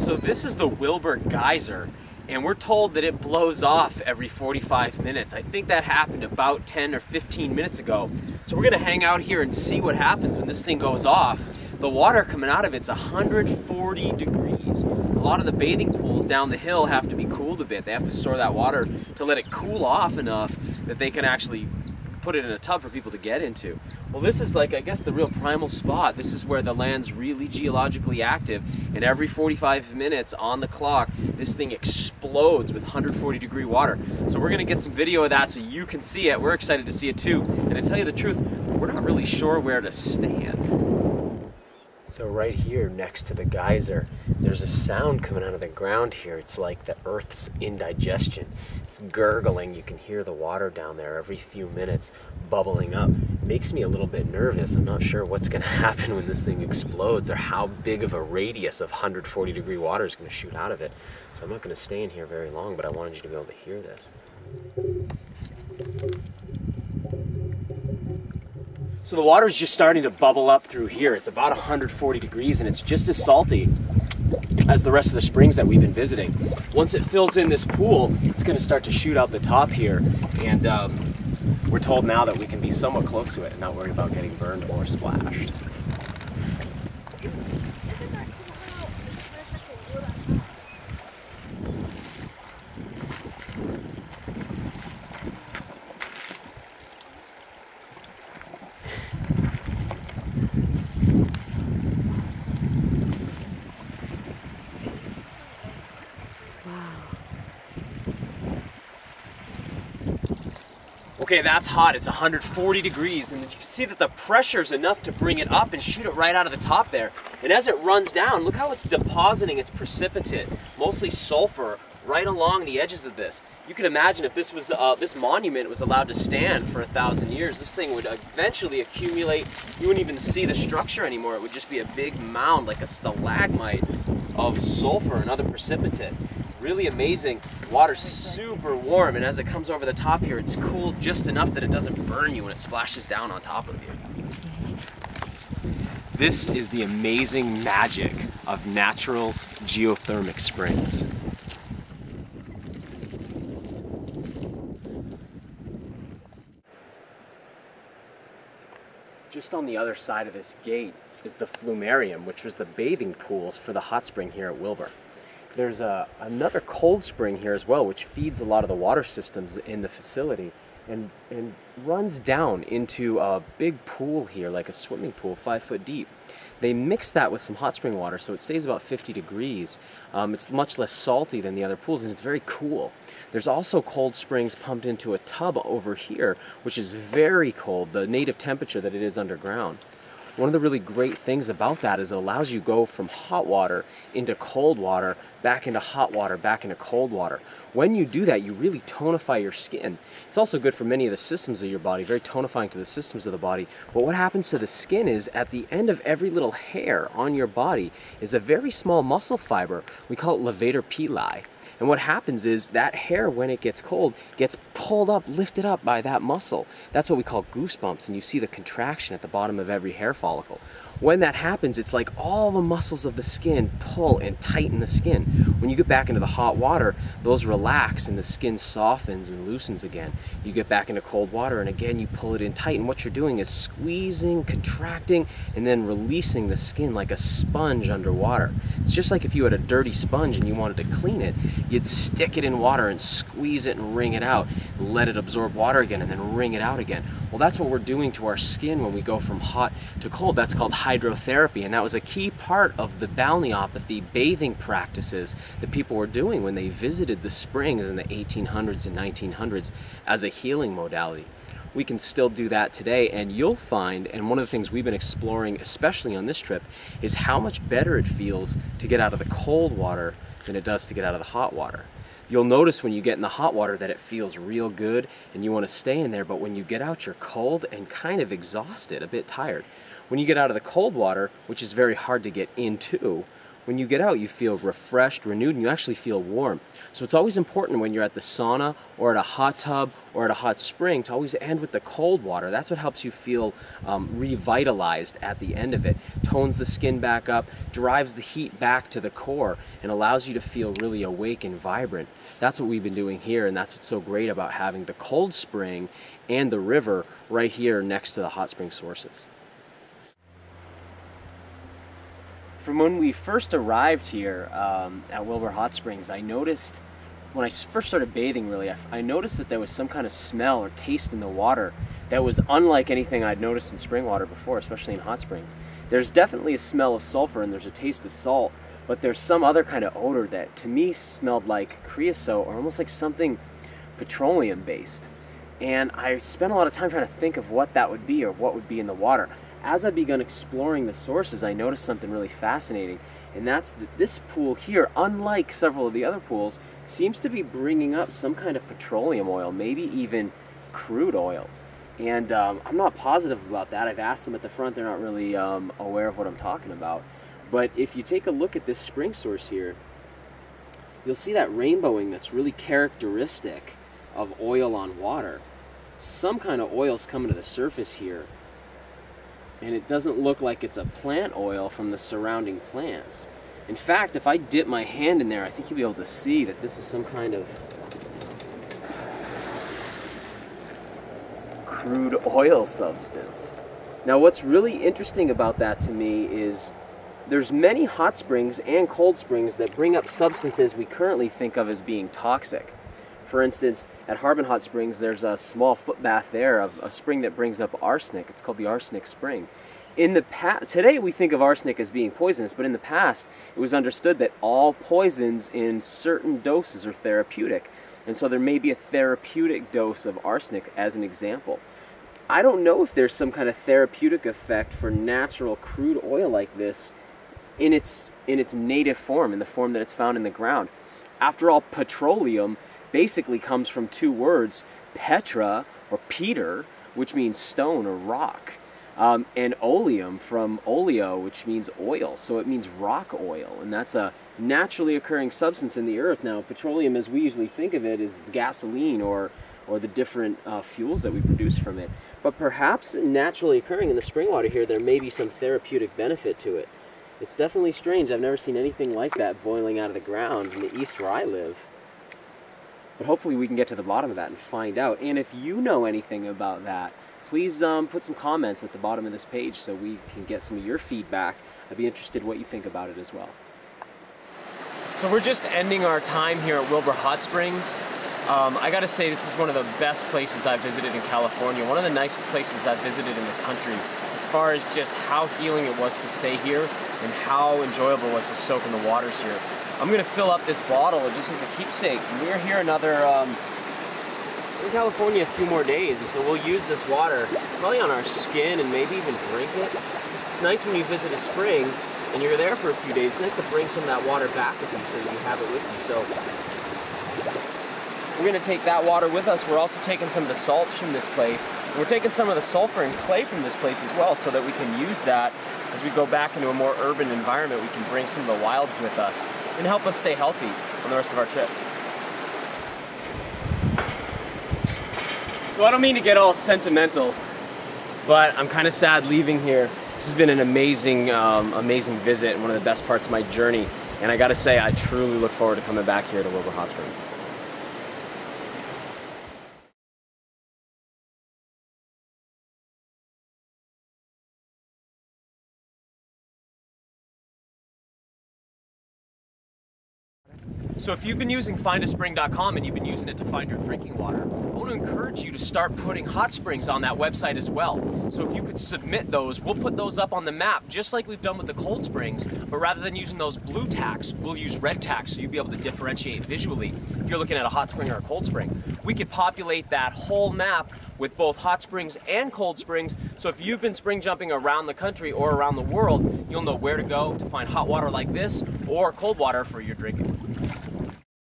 So this is the Wilbur geyser, and we're told that it blows off every 45 minutes. I think that happened about 10 or 15 minutes ago. So we're gonna hang out here and see what happens when this thing goes off. The water coming out of it's 140 degrees. A lot of the bathing pools down the hill have to be cooled a bit. They have to store that water to let it cool off enough that they can actually put it in a tub for people to get into. Well, this is like, I guess, the real primal spot. This is where the land's really geologically active, and every 45 minutes on the clock, this thing explodes with 140 degree water. So we're gonna get some video of that so you can see it. We're excited to see it too. And to tell you the truth, we're not really sure where to stand. So right here next to the geyser, there's a sound coming out of the ground here. It's like the earth's indigestion. It's gurgling. You can hear the water down there every few minutes bubbling up. It makes me a little bit nervous. I'm not sure what's going to happen when this thing explodes or how big of a radius of 140 degree water is going to shoot out of it. So I'm not going to stay in here very long, but I wanted you to be able to hear this. So the water's just starting to bubble up through here. It's about 140 degrees and it's just as salty as the rest of the springs that we've been visiting. Once it fills in this pool, it's gonna start to shoot out the top here. And we're told now that we can be somewhat close to it and not worry about getting burned or splashed. Okay, that's hot. It's 140 degrees, and you can see that the pressure's enough to bring it up and shoot it right out of the top there. And as it runs down, look how it's depositing its precipitate, mostly sulfur, right along the edges of this. You can imagine if this was this monument was allowed to stand for 1,000 years, this thing would eventually accumulate. You wouldn't even see the structure anymore. It would just be a big mound, like a stalagmite of sulfur and other precipitate. Really amazing. Water's super warm, and as it comes over the top here, it's cooled just enough that it doesn't burn you when it splashes down on top of you. This is the amazing magic of natural geothermic springs. Just on the other side of this gate is the fluminarium, which was the bathing pools for the hot spring here at Wilbur. There's another cold spring here as well, which feeds a lot of the water systems in the facility and runs down into a big pool here, like a swimming pool, 5 foot deep. They mix that with some hot spring water, so it stays about 50 degrees. It's much less salty than the other pools, and it's very cool. There's also cold springs pumped into a tub over here, which is very cold, the native temperature that it is underground. One of the really great things about that is it allows you to go from hot water into cold water, back into hot water, back into cold water. When you do that, you really tonify your skin. It's also good for many of the systems of your body, very tonifying to the systems of the body. But what happens to the skin is at the end of every little hair on your body is a very small muscle fiber. We call it levator pili. And what happens is that hair, when it gets cold, gets pulled up, lifted up by that muscle. That's what we call goosebumps, and you see the contraction at the bottom of every hair follicle. When that happens, it's like all the muscles of the skin pull and tighten the skin. When you get back into the hot water, those relax and the skin softens and loosens again. You get back into cold water and again you pull it in tight, and what you're doing is squeezing, contracting, and then releasing the skin like a sponge underwater. It's just like if you had a dirty sponge and you wanted to clean it, you'd stick it in water and squeeze it and wring it out, let it absorb water again and then wring it out again. Well, that's what we're doing to our skin when we go from hot to cold. That's called hydrotherapy, and that was a key part of the balneopathy bathing practices that people were doing when they visited the springs in the 1800s and 1900s as a healing modality. We can still do that today, and you'll find, and one of the things we've been exploring, especially on this trip, is how much better it feels to get out of the cold water than it does to get out of the hot water. You'll notice when you get in the hot water that it feels real good and you want to stay in there, but when you get out, you're cold and kind of exhausted, a bit tired. When you get out of the cold water, which is very hard to get into, when you get out, you feel refreshed, renewed, and you actually feel warm. So it's always important when you're at the sauna or at a hot tub or at a hot spring to always end with the cold water. That's what helps you feel revitalized at the end of it. Tones the skin back up, drives the heat back to the core, and allows you to feel really awake and vibrant. That's what we've been doing here, and that's what's so great about having the cold spring and the river right here next to the hot spring sources. From when we first arrived here at Wilbur Hot Springs, I noticed, when I first started bathing really, I noticed that there was some kind of smell or taste in the water that was unlike anything I'd noticed in spring water before, especially in hot springs. There's definitely a smell of sulfur and there's a taste of salt, but there's some other kind of odor that to me smelled like creosote or almost like something petroleum based. And I spent a lot of time trying to think of what that would be or what would be in the water. As I begun exploring the sources, I noticed something really fascinating, and that's that this pool here, unlike several of the other pools, seems to be bringing up some kind of petroleum oil, maybe even crude oil. And I'm not positive about that. I've asked them at the front, they're not really aware of what I'm talking about. But if you take a look at this spring source here, you'll see that rainbowing that's really characteristic of oil on water. Some kind of oil's coming to the surface here. And it doesn't look like it's a plant oil from the surrounding plants. In fact, if I dip my hand in there, I think you'll be able to see that this is some kind of crude oil substance. Now, what's really interesting about that to me is there's many hot springs and cold springs that bring up substances we currently think of as being toxic. For instance, at Harbin Hot Springs, there's a small foot bath there of a spring that brings up arsenic. It's called the arsenic spring. Today we think of arsenic as being poisonous, but in the past it was understood that all poisons in certain doses are therapeutic. And so there may be a therapeutic dose of arsenic as an example. I don't know if there's some kind of therapeutic effect for natural crude oil like this in its native form, in the form that it's found in the ground. After all, petroleum basically comes from two words, petra, or peter, which means stone or rock, and oleum from oleo, which means oil, so it means rock oil, and that's a naturally occurring substance in the earth. Now, petroleum, as we usually think of it, is gasoline or the different fuels that we produce from it, but perhaps naturally occurring in the spring water here, there may be some therapeutic benefit to it. It's definitely strange. I've never seen anything like that boiling out of the ground in the east where I live. But hopefully we can get to the bottom of that and find out. And if you know anything about that, please put some comments at the bottom of this page so we can get some of your feedback. I'd be interested in what you think about it as well. So we're just ending our time here at Wilbur Hot Springs. I gotta say, this is one of the best places I've visited in California, one of the nicest places I've visited in the country, as far as just how healing it was to stay here and how enjoyable it was to soak in the waters here. I'm going to fill up this bottle just as a keepsake. We're here in California a few more days, and so we'll use this water probably on our skin and maybe even drink it. It's nice when you visit a spring and you're there for a few days. It's nice to bring some of that water back with you so that you have it with you. So we're going to take that water with us. We're also taking some of the salts from this place. We're taking some of the sulfur and clay from this place as well, so that we can use that as we go back into a more urban environment. We can bring some of the wilds with us and help us stay healthy on the rest of our trip. So I don't mean to get all sentimental, but I'm kind of sad leaving here. This has been an amazing, amazing visit and one of the best parts of my journey. And I gotta say, I truly look forward to coming back here to Wilbur Hot Springs. So if you've been using findaspring.com and you've been using it to find your drinking water, I want to encourage you to start putting hot springs on that website as well. So if you could submit those, we'll put those up on the map just like we've done with the cold springs, but rather than using those blue tacks, we'll use red tacks so you'll be able to differentiate visually if you're looking at a hot spring or a cold spring. We could populate that whole map with both hot springs and cold springs, so if you've been spring jumping around the country or around the world, you'll know where to go to find hot water like this or cold water for your drinking.